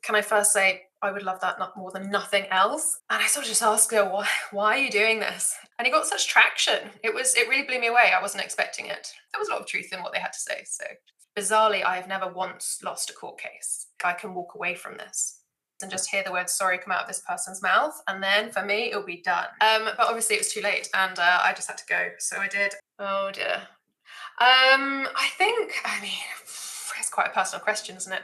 can I first say I would love that not more than nothing else? And I sort of just asked her, why are you doing this? And it got such traction. It really blew me away. I wasn't expecting it. There was a lot of truth in what they had to say. So bizarrely, I have never once lost a court case. I can walk away from this and just hear the word sorry come out of this person's mouth. And then for me, it'll be done. But obviously it was too late and I just had to go. So I did. Oh dear. I mean, it's quite a personal question, isn't it?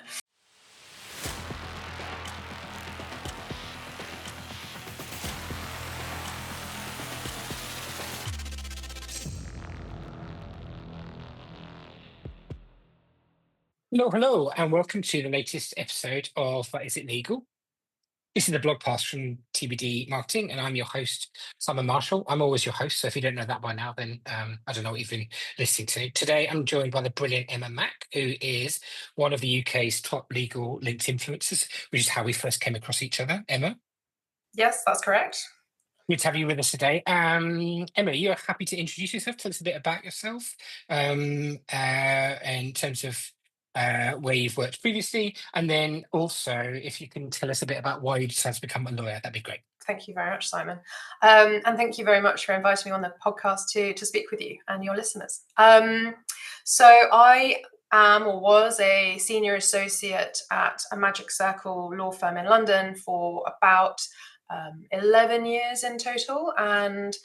Hello, and welcome to the latest episode of Is It Legal? This is the blog post from TBD Marketing, and I'm your host, Simon Marshall. I'm always your host, so if you don't know that by now, then I don't know what you've been listening to. Today, I'm joined by the brilliant Emma Mack, who is one of the UK's top legal linked influencers, which is how we first came across each other. Emma, Yes, that's correct. good to have you with us today. Emma, you're happy to introduce yourself. Tell us a bit about yourself in terms of where you've worked previously, and then also if you can tell us a bit about why you decided to become a lawyer, that'd be great. Thank you very much, Simon. And thank you very much for inviting me on the podcast to speak with you and your listeners. So I am or was a senior associate at a Magic Circle law firm in London for about 11 years in total. And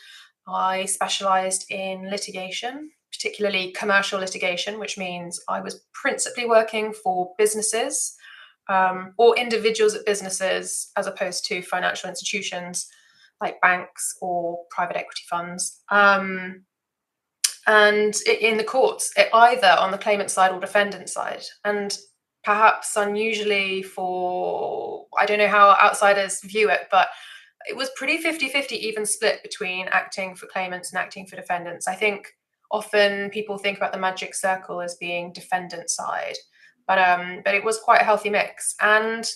I specialised in litigation, particularly commercial litigation, which means I was principally working for businesses or individuals at businesses as opposed to financial institutions like banks or private equity funds. And in the courts, either on the claimant side or defendant side. And perhaps unusually for, I don't know how outsiders view it, but it was pretty 50-50 even split between acting for claimants and acting for defendants. I think often people think about the Magic Circle as being defendant side, but it was quite a healthy mix, and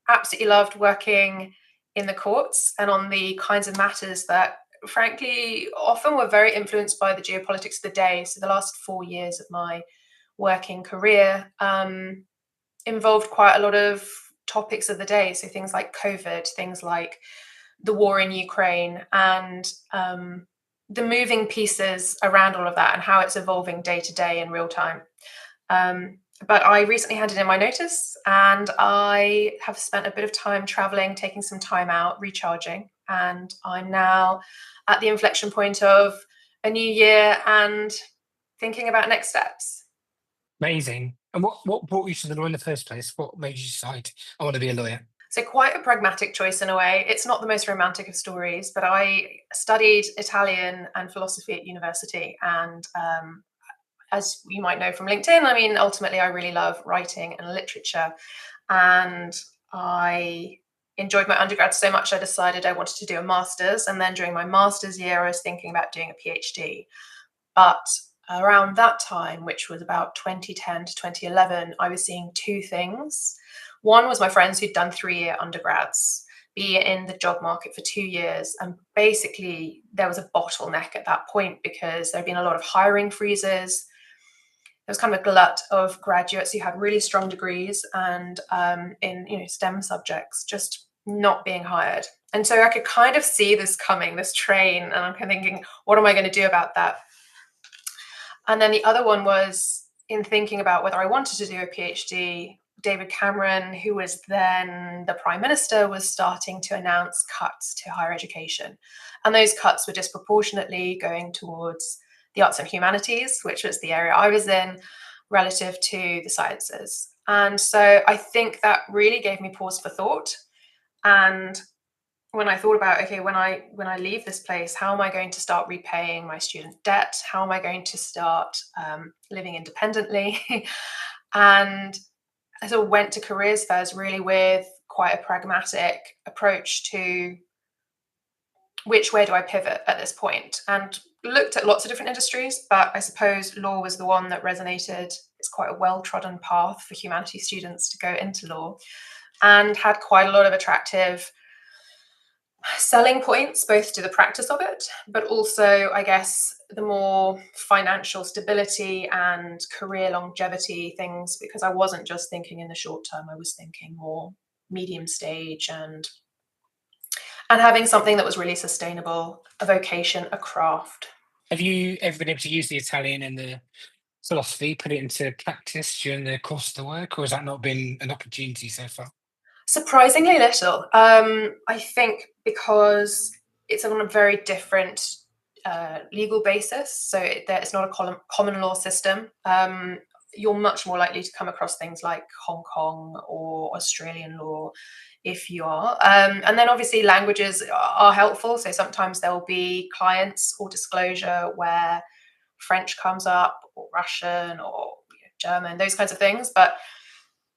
absolutely loved working in the courts and on the kinds of matters that frankly often were very influenced by the geopolitics of the day. So the last 4 years of my working career involved quite a lot of topics of the day. So things like COVID, things like the war in Ukraine, and the moving pieces around all of that and how it's evolving day to day in real time. But I recently handed in my notice and I have spent a bit of time traveling, taking some time out, recharging. And I'm now at the inflection point of a new year and thinking about next steps. Amazing. And what brought you to the law in the first place? What made you decide I want to be a lawyer? So quite a pragmatic choice in a way. It's not the most romantic of stories, but I studied Italian and philosophy at university. And as you might know from LinkedIn, I mean, ultimately, I really love writing and literature. And I enjoyed my undergrad so much, I decided I wanted to do a master's. And then during my master's year, I was thinking about doing a PhD. But around that time, which was about 2010 to 2011, I was seeing two things. One was my friends who'd done 3-year undergrads, be in the job market for 2 years. And basically, there was a bottleneck at that point because there had been a lot of hiring freezes. There was kind of a glut of graduates who had really strong degrees and in STEM subjects just not being hired. And so I could kind of see this coming, this train, and I'm kind of thinking, what am I going to do about that? And then the other one was in thinking about whether I wanted to do a PhD. David Cameron, who was then the Prime Minister, was starting to announce cuts to higher education. And those cuts were disproportionately going towards the arts and humanities, which was the area I was in, relative to the sciences. And so I think that really gave me pause for thought. And when I thought about, okay, when I leave this place, how am I going to start repaying my student debt? How am I going to start living independently? And I sort of went to careers fairs really with quite a pragmatic approach to which way do I pivot at this point, and looked at lots of different industries, but I suppose law was the one that resonated. It's quite a well-trodden path for humanities students to go into law, and had quite a lot of attractive selling points, both to the practice of it, but also, I guess, the more financial stability and career longevity things, because I wasn't just thinking in the short term, I was thinking more medium stage, and having something that was really sustainable, a vocation, a craft. Have you ever been able to use the Italian and the philosophy, put it into practice during the course of the work, or has that not been an opportunity so far? Surprisingly little. I think because it's on a very different legal basis, so it's not a common law system. You're much more likely to come across things like Hong Kong or Australian law if you are. And then obviously languages are helpful. So sometimes there will be clients or disclosure where French comes up, or Russian, or German, those kinds of things. But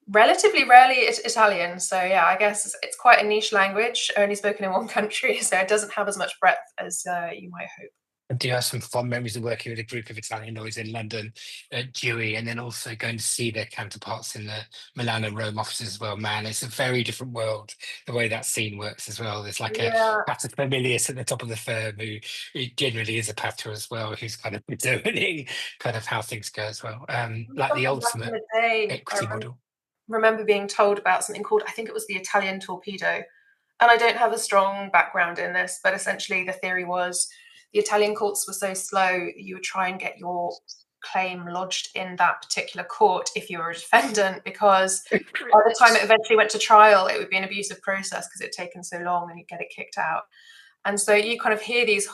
relatively rarely Italian. So yeah, I guess it's quite a niche language, only spoken in one country, so it doesn't have as much breadth as you might hope. I do have some fond memories of working with a group of Italian lawyers in London at Dewey, and then also going to see their counterparts in the Milan and Rome offices as well. Man, it's a very different world, the way that scene works as well. There's like a Yeah, paterfamilias at the top of the firm who generally is a pater as well, who's kind of determining kind of how things go as well. Like the something back in ultimate the day, equity model. remember being told about something called, I think it was the Italian torpedo. And I don't have a strong background in this, but essentially the theory was the Italian courts were so slow, you would try and get your claim lodged in that particular court if you were a defendant, because by the time it eventually went to trial, it would be an abusive process because it had taken so long and you'd get it kicked out. And so you kind of hear these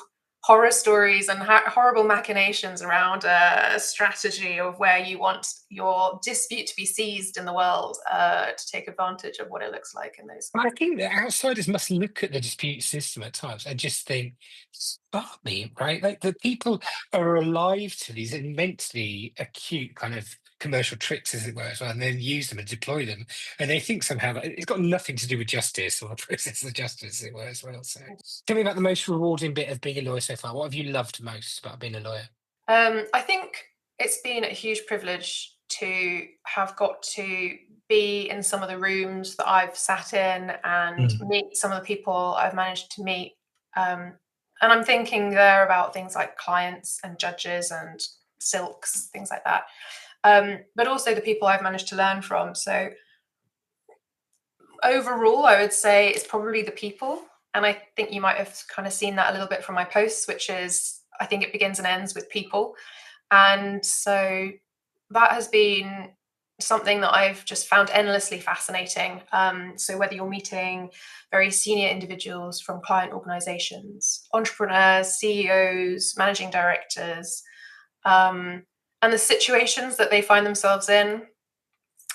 horror stories and horrible machinations around a strategy of where you want your dispute to be seized in the world to take advantage of what it looks like in those. I think that outsiders must look at the dispute system at times and just think, "Stop me," right? Like the people are alive to these immensely acute kind of commercial tricks, as it were, as well, and then use them and deploy them. And they think somehow that it's got nothing to do with justice or the process of justice, as it were, as well. So tell me about the most rewarding bit of being a lawyer so far. What have you loved most about being a lawyer? I think it's been a huge privilege to have got to be in some of the rooms that I've sat in and Mm. meet some of the people I've managed to meet. Um, and I'm thinking there about things like clients and judges and silks, things like that. But also the people I've managed to learn from. So overall, I would say it's probably the people. And I think you might have kind of seen that a little bit from my posts, which is I think it begins and ends with people. And so that has been something that I've just found endlessly fascinating. So whether you're meeting very senior individuals from client organizations, entrepreneurs, CEOs, managing directors, um, and the situations that they find themselves in,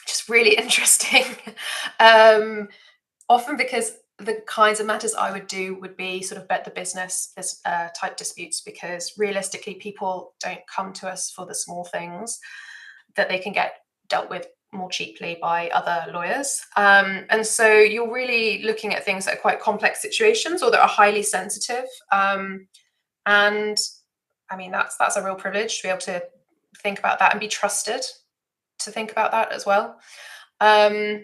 just really interesting. um, Often because the kinds of matters I would do would be sort of bet the business type disputes, because realistically, people don't come to us for the small things that they can get dealt with more cheaply by other lawyers. And so you're really looking at things that are quite complex situations or that are highly sensitive. And I mean, that's a real privilege to be able to think about that and be trusted to think about that as well. Um,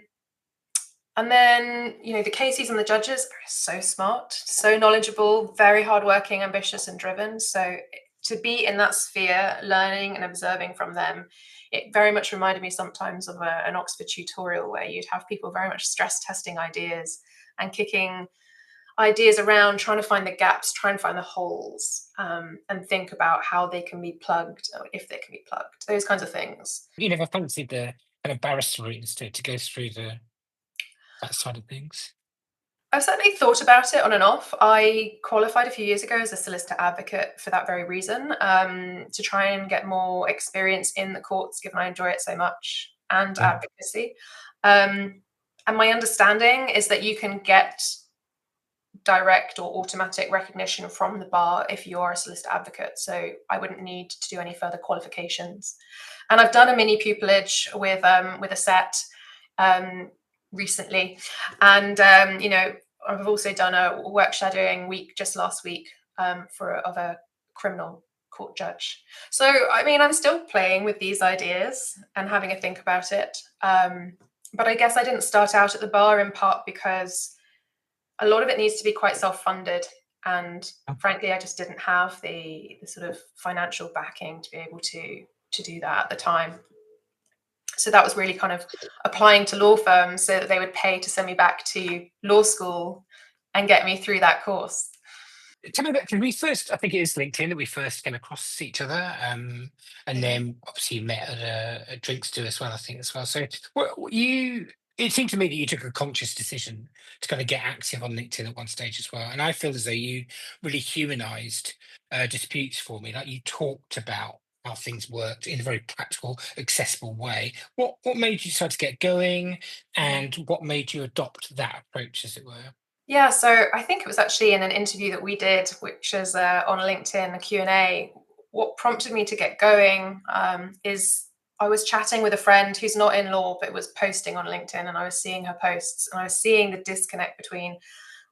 and then, the cases and the judges are so smart, so knowledgeable, very hardworking, ambitious, and driven. So to be in that sphere, learning and observing from them, it very much reminded me sometimes of an Oxford tutorial where you'd have people very much stress testing ideas and kicking ideas around, trying to find the gaps, trying to find the holes, and think about how they can be plugged, or if they can be plugged, those kinds of things. You never fancied the kind of barrister route instead to go through that side of things? I've certainly thought about it on and off. I qualified a few years ago as a solicitor advocate for that very reason, to try and get more experience in the courts, given I enjoy it so much, and Mm. advocacy. And my understanding is that you can get direct or automatic recognition from the bar if you're a solicitor advocate. So I wouldn't need to do any further qualifications. And I've done a mini pupillage with a set recently, and I've also done a work shadowing week just last week of a criminal court judge. So I mean, I'm still playing with these ideas and having a think about it. But I guess I didn't start out at the bar in part because a lot of it needs to be quite self-funded, and frankly I just didn't have the sort of financial backing to be able to do that at the time. So that was really kind of applying to law firms so that they would pay to send me back to law school and get me through that course. Tell me about, because we first, I think it is LinkedIn that we first came across each other, and Mhm. then obviously met at a drinks do as well, I think as well. So it seemed to me that you took a conscious decision to kind of get active on LinkedIn at one stage as well, and I feel as though you really humanized disputes for me. Like you talked about how things worked in a very practical, accessible way. What made you decide to get going, Mhm. and what made you adopt that approach, as it were? Yeah, so I think it was actually in an interview that we did, which is on LinkedIn, a Q&A. What prompted me to get going is I was chatting with a friend who's not in law, but was posting on LinkedIn, and I was seeing her posts, and I was seeing the disconnect between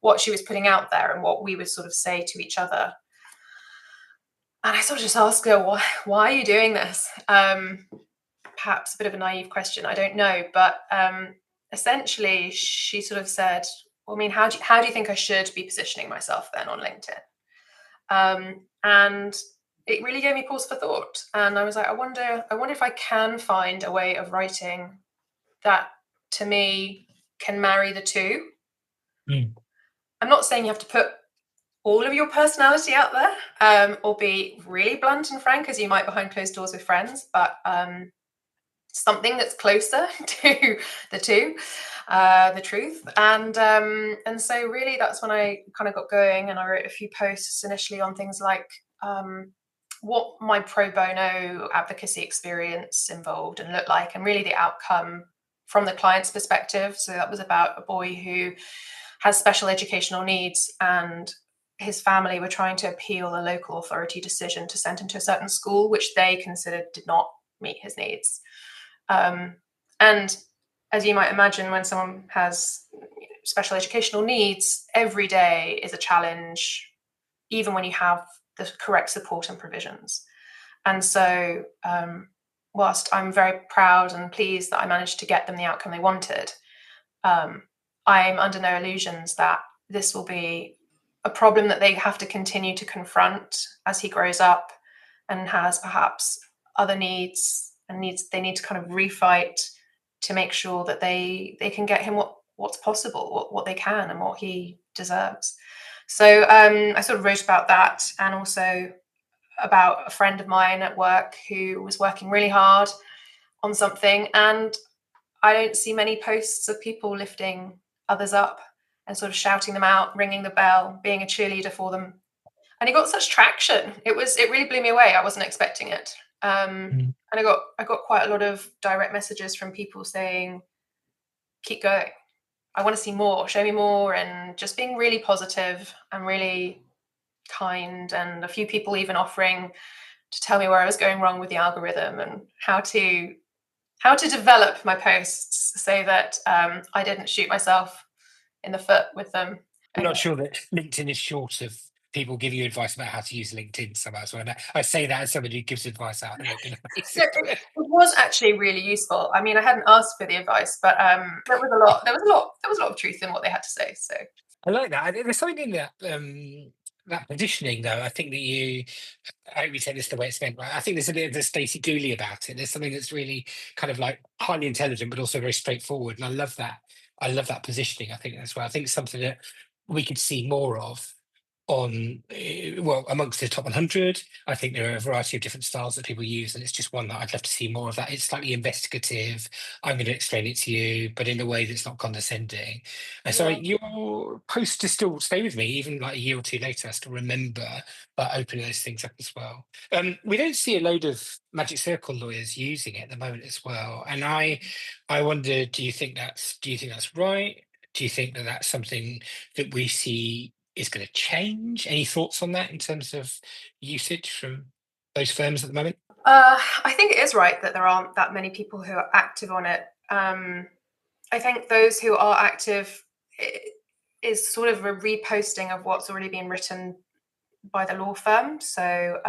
what she was putting out there and what we would sort of say to each other. And I sort of just asked her, why are you doing this? Perhaps a bit of a naive question, I don't know. But essentially, she sort of said, well, I mean, how do you think I should be positioning myself then on LinkedIn? And it really gave me pause for thought. And I was like, I wonder if I can find a way of writing that to me can marry the two. Mm. I'm not saying you have to put all of your personality out there or be really blunt and frank as you might behind closed doors with friends, but something that's closer to the two, the truth. And so really that's when I kind of got going, and I wrote a few posts initially on things like what my pro bono advocacy experience involved and looked like, and really the outcome from the client's perspective. So that was about a boy who has special educational needs, and his family were trying to appeal a local authority decision to send him to a certain school which they considered did not meet his needs. And as you might imagine, when someone has special educational needs, every day is a challenge, even when you have the correct support and provisions. And so, whilst I'm very proud and pleased that I managed to get them the outcome they wanted, um, I'm under no illusions that this will be a problem that they have to continue to confront as he grows up and has perhaps other needs, and needs they need to kind of refight to make sure that they can get him what's possible, what they can, and what he deserves. So I sort of wrote about that, and also about a friend of mine at work who was working really hard on something, and I don't see many posts of people lifting others up and sort of shouting them out, ringing the bell, being a cheerleader for them. And it got such traction. It really blew me away. I wasn't expecting it. Mm. And I got quite a lot of direct messages from people saying, "Keep going. I want to see more. Show me more," and just being really positive and really kind. And a few people even offering to tell me where I was going wrong with the algorithm and how to develop my posts so that I didn't shoot myself in the foot with them. I'm And not sure that LinkedIn is short of people giving you advice about how to use LinkedIn somehow. So I say that as somebody who gives advice out on LinkedIn no, basis. it was actually really useful. I mean, I hadn't asked for the advice, but there was a lot. There was a lot of truth in what they had to say. So I like that. There's something in that that positioning, though. I think that I hope you take this the way it's meant, right? I think there's a bit of the Stacey Dooley about it. There's something that's really kind of like highly intelligent, but also very straightforward. And I love that. I love that positioning. I think as well. I think it's something that we could see more of on, well, amongst the top 100. I think there are a variety of different styles that people use, and it's just one that I'd love to see more of that. It's slightly investigative. I'm going to explain it to you, but in a way that's not condescending. And so yeah. your posts to still stay with me, even like a year or two later. I still remember opening those things up as well. We don't see a load of Magic Circle lawyers using it at the moment as well, and I wonder, do you think that's right? Do you think that that's something that we see is going to change? Any thoughts on that in terms of usage from those firms at the moment? I think it is right that there aren't that many people who are active on it. I think those who are active is sort of a reposting of what's already been written by the law firm. So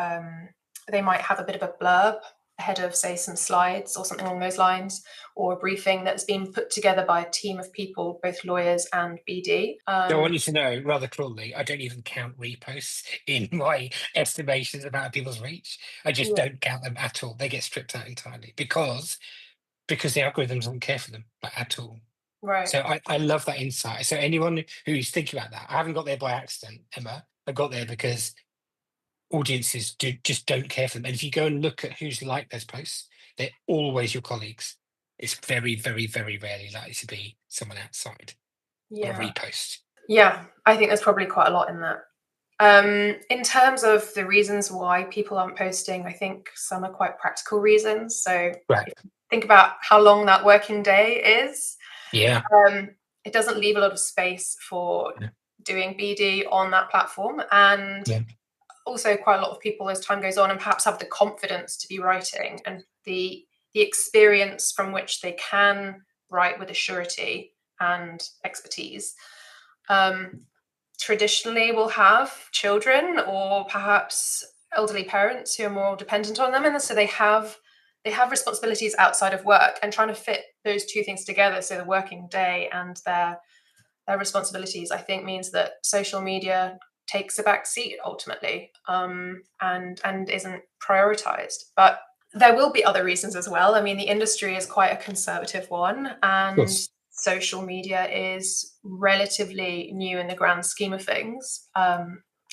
they might have a bit of a blurb ahead of, say, some slides or something along those lines, or a briefing that's been put together by a team of people, both lawyers and BD. So I want you to know, rather cruelly, I don't even count reposts in my estimations about people's reach. I just Yeah. don't count them at all. They get stripped out entirely because because the algorithm doesn't care for them like, at all. Right. So I love that insight. So anyone who's thinking about that, I haven't got there by accident, Emma. I got there because audiences just don't care for them. And if you go and look at who's liked those posts, they're always your colleagues. It's very, very, very rarely likely to be someone outside or a Yeah. repost. Yeah. I think there's probably quite a lot in that. In terms of the reasons why people aren't posting, I think some are quite practical reasons. So Right. if you think about how long that working day is, Yeah. it doesn't leave a lot of space for Yeah. doing BD on that platform. And Yeah. also quite a lot of people as time goes on and perhaps have the confidence to be writing and the experience from which they can write with a surety and expertise. Traditionally will have children or perhaps elderly parents who are more dependent on them, and so they have responsibilities outside of work, and trying to fit those two things together, so the working day and their responsibilities, I think means that social media takes a back seat ultimately, and isn't prioritized. But there will be other reasons as well. I mean, the industry is quite a conservative one, Of and course. social media is relatively new in the grand scheme of things.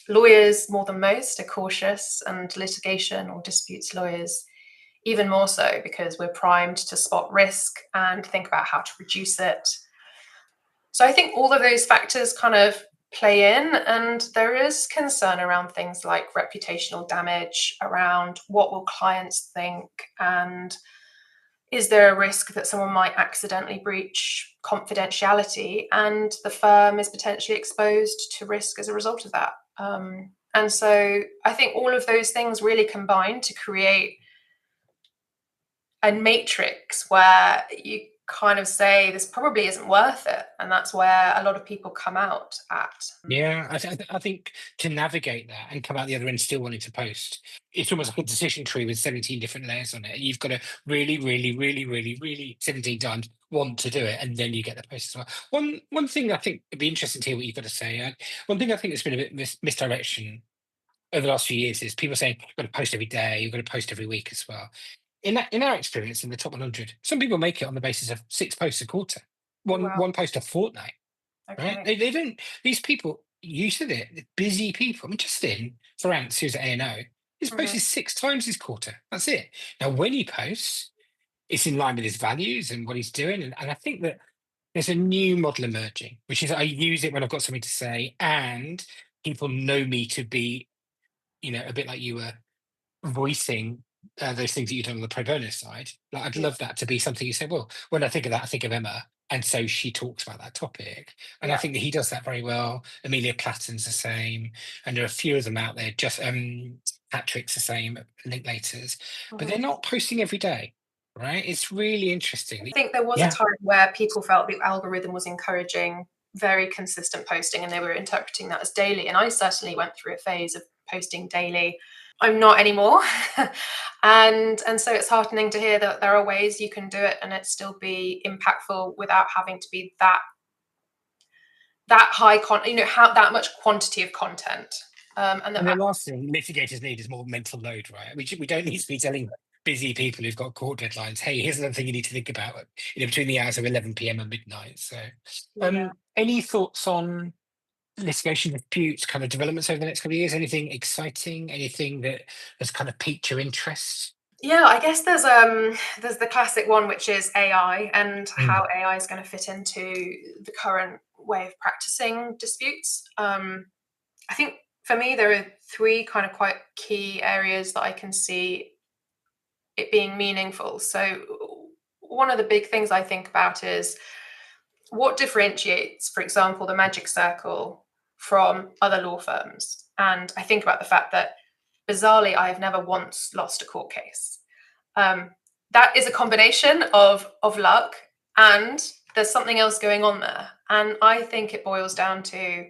Lawyers, more than most, are cautious, and litigation or disputes lawyers even more so, because we're primed to spot risk and think about how to reduce it. So I think all of those factors kind of play in, and there is concern around things like reputational damage, around what will clients think, and is there a risk that someone might accidentally breach confidentiality and the firm is potentially exposed to risk as a result of that. And so I think all of those things really combine to create a matrix where you kind of say this probably isn't worth it, and that's where a lot of people come out at. Yeah, I think to navigate that and come out the other end still wanting to post, it's almost like a decision tree with 17 different layers on it. You've got to really, really, really, really, really 17 times want to do it, and then you get the post as well. One thing I think it'd be interesting to hear what you've got to say. One thing I think that's been a bit misdirection over the last few years is people saying you've got to post every day, you've got to post every week as well. In our experience in the top 100, some people make it on the basis of 6 posts a quarter, Oh, one wow. one post a fortnight. Right? Okay. They don't. These people, you said it, the busy people. I mean, Justin France, who's at A&O, he's Mhm. posted 6 times this quarter. That's it. Now, when he posts, it's in line with his values and what he's doing. And I think that there's a new model emerging, which is I use it when I've got something to say, and people know me to be, a bit like you were voicing those things that you've done on the pro bono side. Like, I'd Yeah. love that to be something you say, well, when I think of that, I think of Emma. And so she talks about that topic. And I Yeah. think that he does that very well. Amelia Clatton's the same. And there are a few of them out there. Just Patrick's the same, Linklaters. But they're Mhm. not posting every day. Right. It's really interesting. I think there was a Yeah. time where people felt the algorithm was encouraging very consistent posting and they were interpreting that as daily. And I certainly went through a phase of posting daily. I'm not anymore. And so it's heartening to hear that there are ways you can do it and it still be impactful without having to be that high how that much quantity of content. And And that the last thing litigators need is more mental load, right? We don't need to be telling busy people who've got court deadlines, hey, here's another thing you need to think about, between the hours of 11 p.m. and midnight. So, yeah. any thoughts on litigation disputes, kind of developments over the next couple of years? Anything exciting? Anything that has kind of piqued your interest? Yeah, I guess there's the classic one, which is AI and Mm. how AI is going to fit into the current way of practicing disputes. I think for me there are three kind of quite key areas that I can see it being meaningful. So one of the big things I think about is what differentiates, for example, the Magic Circle from other law firms. And I think about the fact that bizarrely I have never once lost a court case. Um, that is a combination of luck and there's something else going on there. And I think it boils down to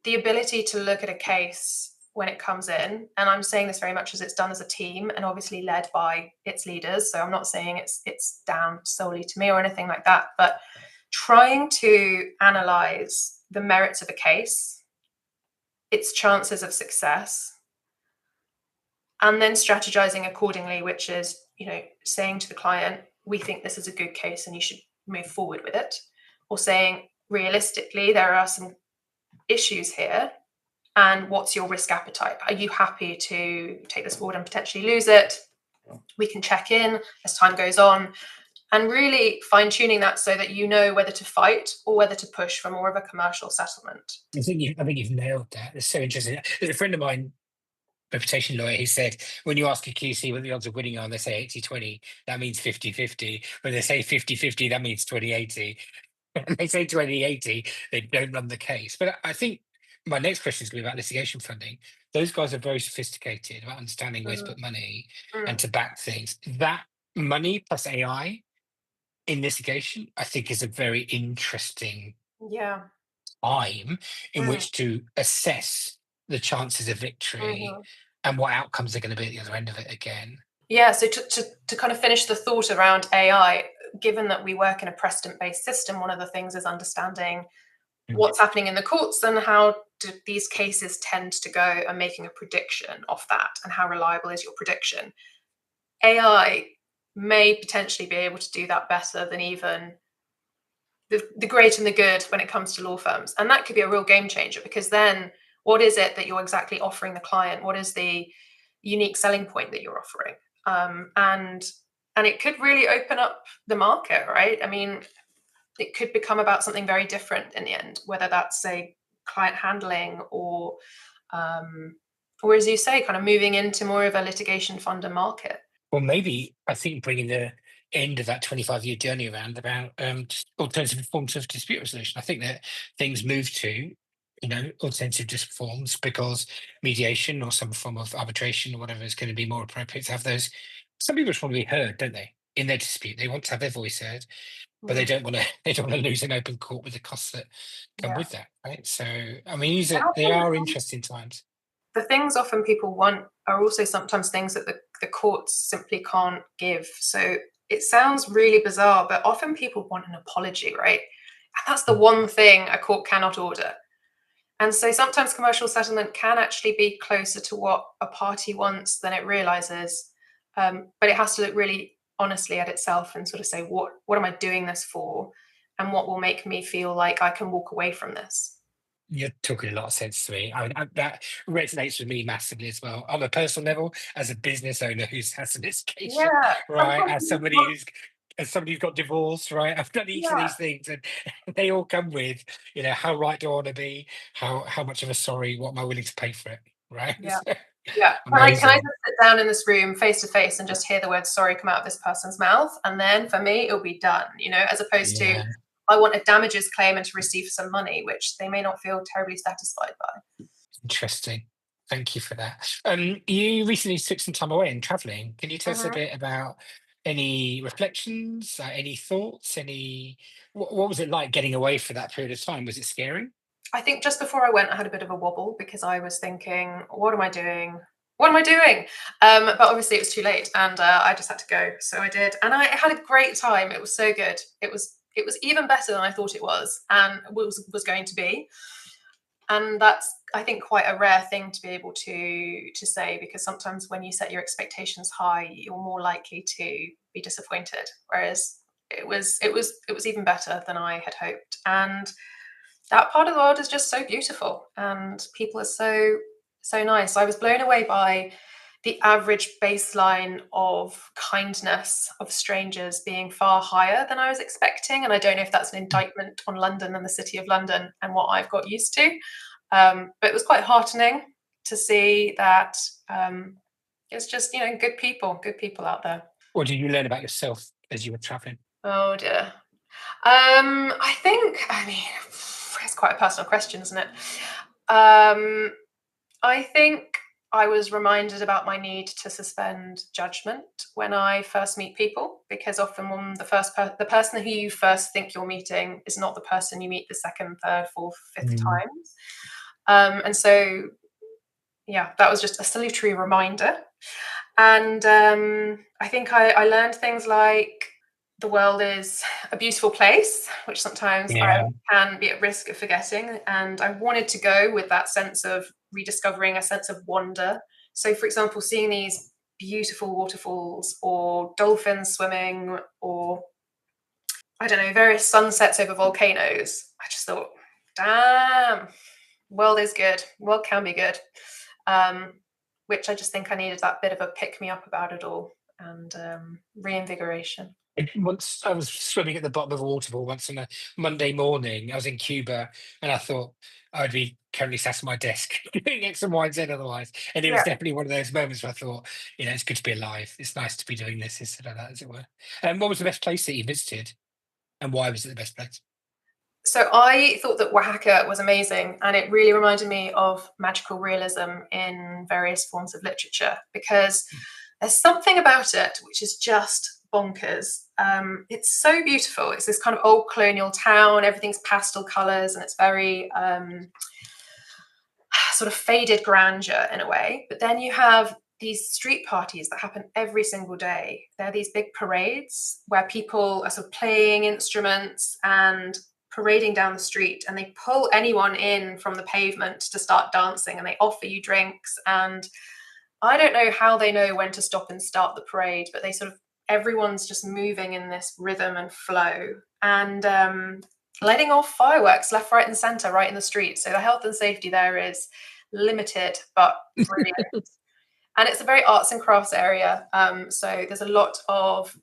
the ability to look at a case when it comes in. And I'm saying this very much as it's done as a team and obviously led by its leaders. So I'm not saying it's down solely to me or anything like that, but trying to analyze the merits of a case, its chances of success, and then strategizing accordingly, which is, saying to the client, we think this is a good case and you should move forward with it, or saying, realistically, there are some issues here, and what's your risk appetite? Are you happy to take this forward and potentially lose it? We can check in as time goes on, and really fine-tuning that so that you know whether to fight or whether to push for more of a commercial settlement. I think you've nailed that. It's so interesting. There's a friend of mine, reputation lawyer, who said when you ask a QC what the odds of winning are, and they say 80-20, that means 50-50. When they say 50-50, that means 20-80. And they say 20-80, they don't run the case. But I think my next question is going to be about litigation funding. Those guys are very sophisticated about understanding where to Mm, put money and mm, to back things. That money plus AI in litigation, I think, is a very interesting yeah. time in Mm, which to assess the chances of victory mhm. and what outcomes are going to be at the other end of it again. Yeah, so to kind of finish the thought around AI, given that we work in a precedent-based system, one of the things is understanding Mm. what's happening in the courts and how do these cases tend to go, and making a prediction of that, and how reliable is your prediction. AI may potentially be able to do that better than even the great and the good when it comes to law firms. And that could be a real game changer, because then what is it that you're exactly offering the client? What is the unique selling point that you're offering? And it could really open up the market, right? I mean, it could become about something very different in the end, whether that's, say, client handling, um, or as you say, kind of moving into more of a litigation funder market. Well, maybe I think bringing the end of that 25-year journey around about just alternative forms of dispute resolution. I think that things move to, alternative dispute forms because mediation or some form of arbitration or whatever is going to be more appropriate to have those. Some people just want to be heard, don't they? In their dispute, they want to have their voice heard, but they Mm, don't want to. They don't want to lose an open court with the costs that come yeah. with that, right? So, I mean, And they often are interesting times. the things often people want are also sometimes things that the courts simply can't give. So it sounds really bizarre, but often people want an apology, right? And that's the one thing a court cannot order. And so sometimes commercial settlement can actually be closer to what a party wants than it realizes. But it has to look really honestly at itself and sort of say, what am I doing this for? And what will make me feel like I can walk away from this? You're talking a lot of sense to me. That resonates with me massively as well. On a personal level, as a business owner who's had some litigation, Yeah. right? Sometimes you just want, As somebody who's got divorced, right? I've done each of yeah, these things, and they all come with, how right do I want to be? How much of a sorry? What am I willing to pay for it? Right? yeah. Yeah. Can I just Amazing. sit down in this room face to face and just hear the word sorry come out of this person's mouth? And then for me, it'll be done, as opposed to Yeah. I want a damages claim and to receive some money, which they may not feel terribly satisfied by. Interesting. Thank you for that. You recently took some time away and traveling. Can you tell us a Mhm. bit about any reflections, any thoughts, what was it like getting away for that period of time? Was it scary? I think just before I went, I had a bit of a wobble because I was thinking, what am I doing? What am I doing? But obviously, it was too late, and I just had to go. So I did, and I had a great time. It was so good. It was even better than I thought it was, and was going to be. And that's, I think, quite a rare thing to be able to say, because sometimes when you set your expectations high, you're more likely to be disappointed. Whereas it was even better than I had hoped, and that part of the world is just so beautiful, and people are so nice. I was blown away by the average baseline of kindness of strangers being far higher than I was expecting. And I don't know if that's an indictment on London and the city of London and what I've got used to. But it was quite heartening to see that it's just, good people out there. What did you learn about yourself as you were traveling? Oh dear. I mean, it's quite a personal question, isn't it? Um, I think I was reminded about my need to suspend judgment when I first meet people, because often when the person who you first think you're meeting is not the person you meet the second, third, fourth, fifth Mm. times. And so, yeah, that was just a salutary reminder. And I think I learned things like the world is a beautiful place, which sometimes I Yeah. can be at risk of forgetting. And I wanted to go with that sense of rediscovering a sense of wonder. So, for example, seeing these beautiful waterfalls or dolphins swimming or, I don't know, various sunsets over volcanoes. I just thought, damn, world is good. World can be good. Which I just think I needed that bit of a pick me up about it all and reinvigoration. Once I was swimming at the bottom of a waterfall once on a Monday morning. I was in Cuba, and I thought I would be currently sat at my desk doing X and Y and Z otherwise. And it was Yeah. definitely one of those moments where I thought, it's good to be alive. It's nice to be doing this instead of that, as it were. And what was the best place that you visited, and why was it the best place? So I thought that Oaxaca was amazing, and it really reminded me of magical realism in various forms of literature because there's something about it which is just bonkers. It's so beautiful. It's this kind of old colonial town. Everything's pastel colors, and it's very sort of faded grandeur in a way. But then you have these street parties that happen every single day. They're these big parades where people are sort of playing instruments and parading down the street, and they pull anyone in from the pavement to start dancing, and they offer you drinks. And I don't know how they know when to stop and start the parade, but they sort of, everyone's just moving in this rhythm and flow, and letting off fireworks left, right, and center right in the street. So the health and safety there is limited but brilliant. And it's a very arts and crafts area. So there's a lot of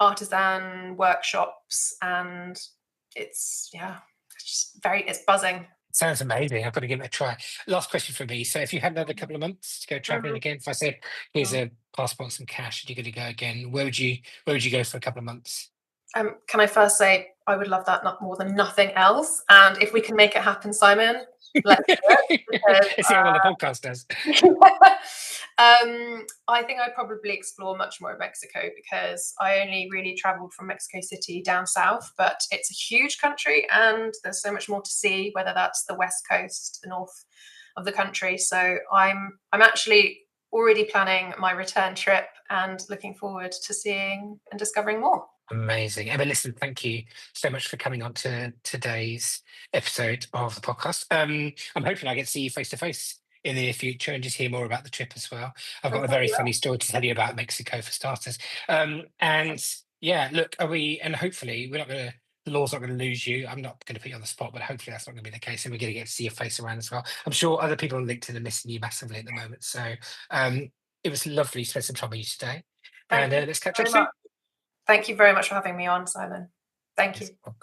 artisan workshops, and it's, yeah, it's just it's buzzing. Sounds amazing. I've got to give it a try. Last question for me. So, if you had another couple of months to go traveling Mhm. again, if I said, "Here's a passport and some cash, and you're going to go again," where would you go for a couple of months? Can I first say I would love that not more than nothing else, and if we can make it happen, Simon, let's do it. Let's see how well the podcast does. I think I'd probably explore much more of Mexico because I only really traveled from Mexico City down south, but it's a huge country and there's so much more to see, whether that's the west coast, the north of the country. So I'm actually already planning my return trip and looking forward to seeing and discovering more. Amazing. Emma, listen, thank you so much for coming on to today's episode of the podcast. I'm hoping I get to see you face to face in the near future and just hear more about the trip as well. I've I'm got a telling very you funny story to tell you about Mexico for starters. And yeah, look, and hopefully the law's not going to lose you. I'm not going to put you on the spot, but hopefully that's not going to be the case. And we're going to get to see your face around as well. I'm sure other people on LinkedIn are missing you massively at the moment. So it was lovely to spend some time with you today. Thank And you let's catch up very much. soon. Thank you very much for having me on, Simon. Thank Yes. you.